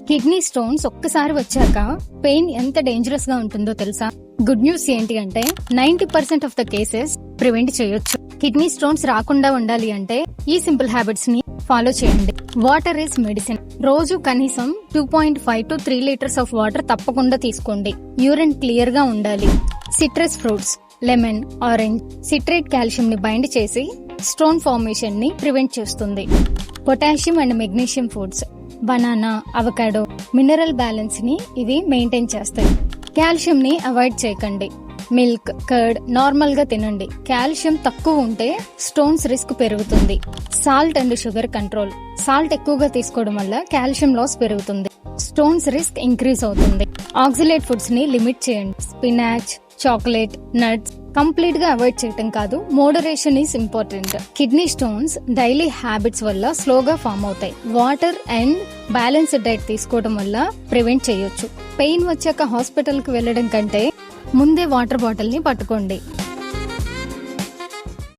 Kidney stones ఒక్కసారి వచ్చాక pain ఎంత డేంజరస్ గా ఉంటుందో తెలుసా? గుడ్ న్యూస్ ఏంటి అంటే 90% ఆఫ్ ద కేసెస్ ప్రివెంట్ చేయొచ్చు. కిడ్నీ స్టోన్స్ రాకుండా ఉండాలి అంటే ఈ సింపుల్ హ్యాబిట్స్ ని ఫాలో చేయండి. Water is medicine. రోజు కనీసం 2.5 to 3 లీటర్స్ ఆఫ్ వాటర్ తప్పకుండా తీసుకోండి. యూరిన్ క్లియర్ గా ఉండాలి. Citrus fruits, lemon, orange citrate calcium ని బైండ్ చేసి స్టోన్ ఫార్మేషన్ ని ప్రివెంట్ చేస్తుంది. Potassium and magnesium foods, banana, avocado mineral balance ని ఇవి మెయింటైన్ చేస్తాయి. కాల్షియం ని అవాయిడ్ చేయకండి. మిల్క్, కర్డ్ నార్మల్ గా తినండి. కాల్షియం తక్కువ ఉంటే స్టోన్స్ రిస్క్ పెరుగుతుంది. Salt and sugar control. Salt ఎక్కువగా తీసుకోవడం వల్ల కాల్షియం లాస్ పెరుగుతుంది. స్టోన్స్ రిస్క్ ఇంక్రీజ్ అవుతుంది. ఆక్సిలేట్ ఫుడ్స్ ని లిమిట్ చేయండి. స్పినాచ్, చాక్లెట్, నట్స్ కంప్లీట్ గా అవాయిడ్ చేయటం కాదు, moderation is important. Kidney stones daily habits వల్ల స్లోగా ఫామ్ అవుతాయి. వాటర్ అండ్ బ్యాలెన్స్డ్ డైట్ తీసుకోవడం వల్ల ప్రివెంట్ చేయొచ్చు. పెయిన్ వచ్చాక హాస్పిటల్ కి వెళ్లడం కంటే ముందే వాటర్ బాటిల్ ని పట్టుకోండి.